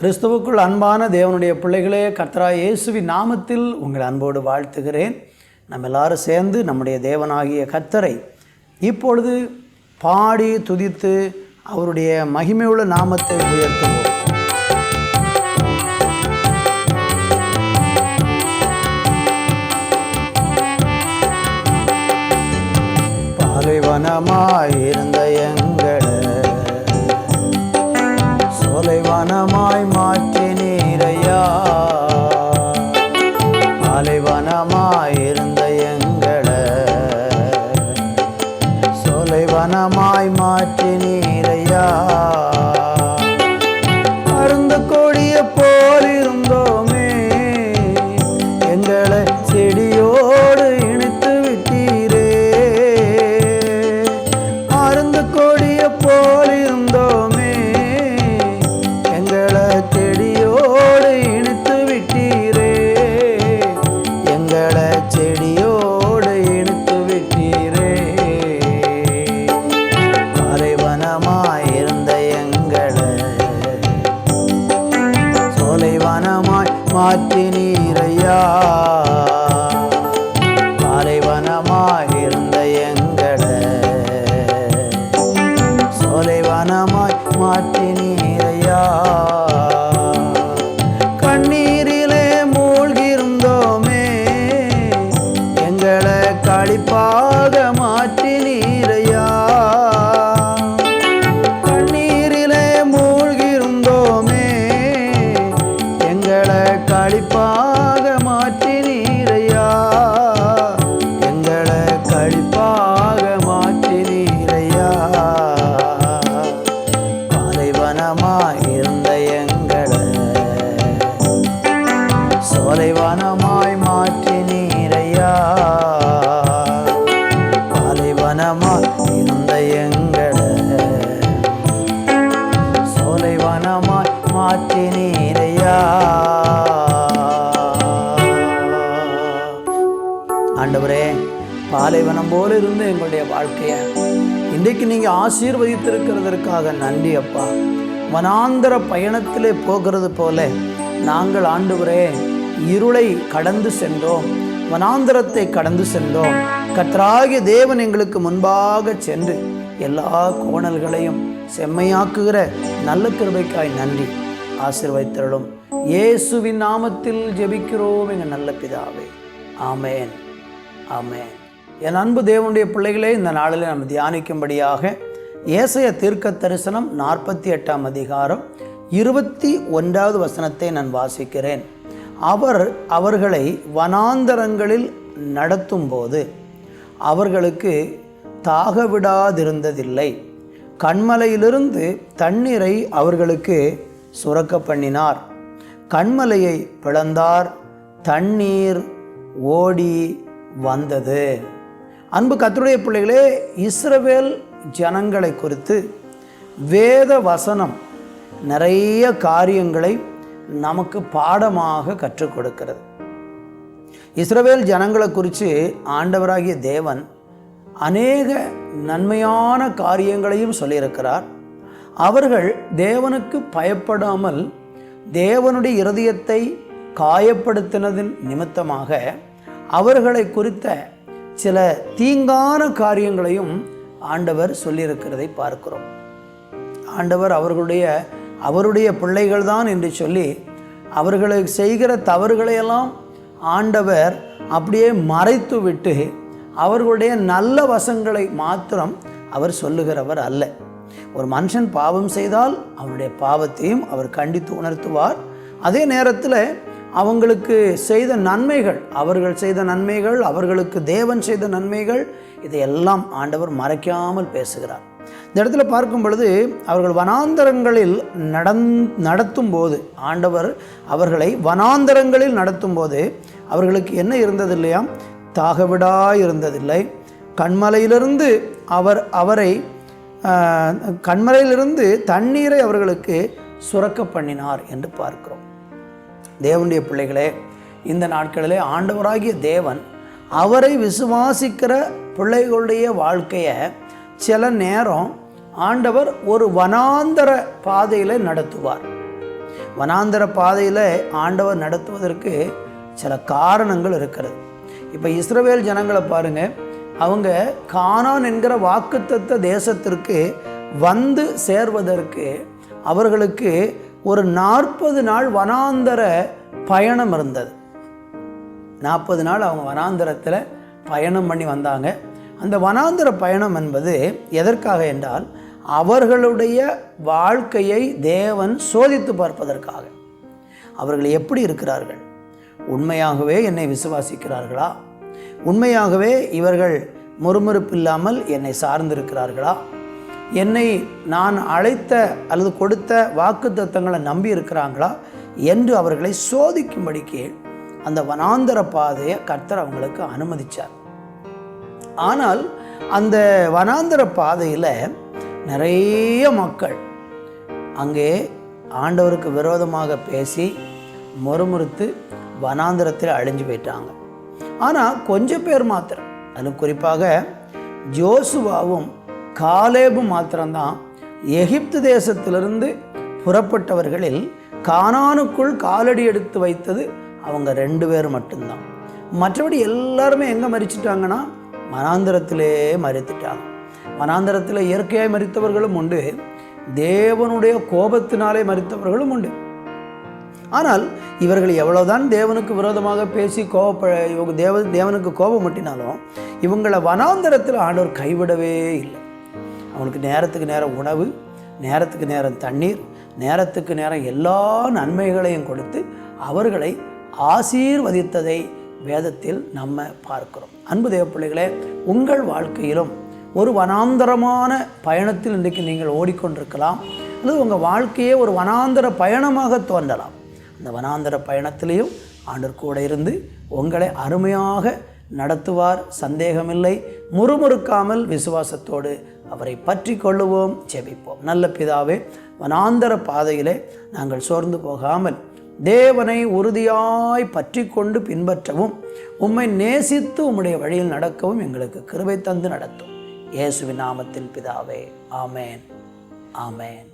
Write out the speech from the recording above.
கிறிஸ்துவுக்குள் அன்பான தேவனுடைய பிள்ளைகளே, கர்த்தராகிய இயேசுவின் நாமத்தில் உங்கள் அன்போடு வாழ்த்துகிறேன். நம்ம எல்லாரும் சேர்ந்து நம்முடைய தேவனாகிய கர்த்தரை இப்பொழுது பாடி துதித்து அவருடைய மகிமையுள்ள நாமத்தை உயர்த்துவோம். பாலைவனமாயிருந்த எங்களை சோலைவனமாய் மாற்றினீரையா. பாலைவனமாயிருந்த எங்களை சோலைவனமாய் மாற்றினீரையா. அருந்த கொடிய போலிருந்தோமே, எங்களை செடியோடு இணைத்து விட்டீரே. அருந்த கொடிய போலிருந்தோமே, எங்களை செடியோடு இணைத்து விட்டீரே. எங்களை செடியோடு இணைத்து விட்டீரே. பாலைவனமாயிருந்த எங்களை சோலைவனமாய் மாற்றினீரையா. பாலைவனமாயிருந்த எங்களை சோலைவனமாய் மாற்றினீரையா. கண்ணீரிலே மூழ்கியிருந்தோமே, எங்களை களிப்பாக மாற்றினீரையா. கண்ணீரிலே மூழ்கியிருந்தோமே, எங்களை களிப்பாக மாற்றினீரையா. எங்களை களிப்பாக மாற்றினீரையா. பாலைவனமாயிருந்த எங்களை சோலைவனமாய் மாற்றினீரையா. பாலைவனமாயிருந்த எங்களை சோலைவனமாய் மாற்றினீரையா. ஆண்டவரே, பாலைவனம் போல இருந்து எங்களுடைய வாழ்க்கையை இன்றைக்கு நீங்கள் ஆசீர்வதித்திருக்கிறதற்காக நன்றி அப்பா. வனாந்தர பயணத்திலே போகிறது போல நாங்கள் ஆண்டவரே இருளை கடந்து சென்றோம், வனாந்தரத்தை கடந்து சென்றோம். கர்த்தராகிய தேவன் எங்களுக்கு முன்பாக சென்று எல்லா கோணல்களையும் செம்மையாக்குகிற நல்ல கிருபைக்காய் நன்றி. ஆசீர்வதித்தருளும். இயேசுவின் நாமத்தில் ஜெபிக்கிறோம் எங்கள் நல்ல பிதாவே. ஆமேன், ஆமேன். என் அன்பு தேவனுடைய பிள்ளைகளே, இந்த நாளில் நம்ம தியானிக்கும்படியாக ஏசாயா தீர்க்க தரிசனம் 48ஆம் அதிகாரம் 21வது வசனத்தை நான் வாசிக்கிறேன். அவர்களை வனாந்தரங்களில் நடத்தும் போது அவர்களுக்கு தாகவிடாதிருந்ததில்லை. கண்மலையிலிருந்து தண்ணீரை அவர்களுக்கு சுரக்க பண்ணினார். கண்மலையை பிளந்தார், தண்ணீர் ஓடி வந்தது. அன்பு கர்த்தருடைய பிள்ளைகளே, இஸ்ரவேல் ஜனங்களை குறித்து வேத வசனம் நிறைய காரியங்களை நமக்கு பாடமாக கற்றுக் கொடுக்கிறது. இஸ்ரவேல் ஜனங்களை குறித்து ஆண்டவராகிய தேவன் அநேக நன்மையான காரியங்களையும் சொல்லியிருக்கிறார். அவர்கள் தேவனுக்கு பயப்படாமல் தேவனுடைய இருதயத்தை காயப்படுத்தினதின் நிமித்தமாக அவர்களை குறித்த சில தீங்கான காரியங்களையும் ஆண்டவர் சொல்லியிருக்கிறதை பார்க்கிறோம். ஆண்டவர் அவருடைய பிள்ளைகள் தான் என்று சொல்லி அவர்களை செய்கிற தவறுகளையெல்லாம் ஆண்டவர் அப்படியே மறைத்து விட்டு அவர்களுடைய நல்ல வசங்களை மாத்திரம் அவர் சொல்லுகிறவர் அல்ல. ஒரு மனுஷன் பாவம் செய்தால் அவனுடைய பாவத்தையும் அவர் கண்டித்து உணர்த்துவார். அதே நேரத்தில் அவங்களுக்கு செய்த நன்மைகள், அவர்கள் செய்த நன்மைகள், அவர்களுக்கு தேவன் செய்த நன்மைகள், இதையெல்லாம் ஆண்டவர் மறைக்காமல் பேசுகிறார். இந்த இடத்துல பார்க்கும் பொழுது அவர்கள் வனாந்தரங்களில் நடத்தும் போது, ஆண்டவர் அவர்களை வனாந்தரங்களில் நடத்தும் போது அவர்களுக்கு என்ன இருந்தது இல்லையா? தாகவிடா இருந்ததில்லை. கண்மலையிலிருந்து கண்மலையிலிருந்து தண்ணீரை அவர்களுக்கு சுரக்க பண்ணினார் என்று பார்க்கிறோம். தேவனுடைய பிள்ளைகளே, இந்த நாட்களிலே ஆண்டவராகிய தேவன் அவரை விசுவாசிக்கிற பிள்ளைகளுடைய வாழ்க்கையை சில நேரம் ஆண்டவர் ஒரு வனாந்தர பாதையில் நடத்துவார். வனாந்தர பாதையில் ஆண்டவர் நடத்துவதற்கு சில காரணங்கள் இருக்கிறது. இப்போ இஸ்ரவேல் ஜனங்களை பாருங்கள், அவங்க கானான் என்கிற வாக்குத்தத்த தேசத்திற்கு வந்து சேர்வதற்கு அவர்களுக்கு ஒரு 40 நாள் வனாந்தர பயணம் இருந்தது. 40 நாள் அவங்க வனாந்தரத்தில் பயணம் பண்ணி வந்தாங்க. அந்த வனாந்தர பயணம் என்பது எதற்காக என்றால், அவர்களுடைய வாழ்க்கையை தேவன் சோதித்து பார்ப்பதற்காக. அவர்கள் எப்படி இருக்கிறார்கள்? உண்மையாகவே என்னை விசுவாசிக்கிறார்களா? உண்மையாகவே இவர்கள் முறுமுறுப்பில்லாமல் என்னை சார்ந்திருக்கிறார்களா? என்னை நான் அழைத்த அல்லது கொடுத்த வாக்குத்தத்தங்களை நம்பி இருக்கிறாங்களா என்று அவர்களை சோதிக்கும்படிக்கு அந்த வனாந்தர பாதையை கர்த்தர் அவங்களுக்கு அனுமதித்தார். ஆனால் அந்த வனாந்தர பாதையில் நிறைய மக்கள் அங்கே ஆண்டவருக்கு விரோதமாக பேசி முறுமுறுத்து வனாந்தரத்தில் அழிஞ்சு போயிட்டாங்க. ஆனால் கொஞ்சம் பேர் மாத்திரம், அதில் குறிப்பாக ஜோசுவாவும் காலேபும் மாத்திரம்தான் எகிப்து தேசத்திலிருந்து புறப்பட்டவர்களில் கானானுக்குள் காலடி எடுத்து வைத்தது அவங்க 2 பேர் மட்டும்தான். மற்றபடி எல்லாருமே எங்கே மரிச்சிட்டாங்கன்னா வனாந்தரத்திலே மரித்துட்டாங்க. வனாந்தரத்தில் இயற்கையாய் மரித்தவர்களும் உண்டு, தேவனுடைய கோபத்தினாலே மரித்தவர்களும் உண்டு. ஆனால் இவர்கள் எவ்வளோதான் தேவனுக்கு விரோதமாக பேசி தேவனுக்கு கோபம் மட்டினாலும் இவங்களை வனாந்தரத்தில் ஆண்டவர் கைவிடவே இல்லை. அவங்களுக்கு நேரத்துக்கு நேரம் உணவு, நேரத்துக்கு நேரம் தண்ணீர், நேரத்துக்கு நேரம் எல்லா நன்மைகளையும் கொடுத்து அவர்களை ஆசீர்வதித்ததை வேதத்தில் நம்ம பார்க்கிறோம். அன்பு தேவ பிள்ளைகளே, உங்கள் வாழ்க்கையிலும் ஒரு வனாந்தரமான பயணத்தில் இன்றைக்கு நீங்கள் ஓடிக்கொண்டிருக்கலாம், அல்லது உங்கள் வாழ்க்கையே ஒரு வனாந்தர பயணமாக தோன்றலாம். அந்த வனாந்தர பயணத்திலையும் ஆண்டவர் கூட இருந்து உங்களை அருமையாக நடத்துவார், சந்தேகமில்லை. முறுமுறுக்காமல் விசுவாசத்தோடு அவரை பற்றி கொள்ளுவோம், ஜெபிப்போம். நல்ல பிதாவே, வனாந்தர பாதையிலே நாங்கள் சோர்ந்து போகாமல் தேவனை உறுதியாய் பற்றி கொண்டு பின்பற்றவும், உம்மை நேசித்து உம்முடைய வழியில் நடக்கவும் எங்களுக்கு கிருபை தந்து நடத்தும். இயேசுவின் நாமத்தில் பிதாவே, ஆமேன், ஆமேன்.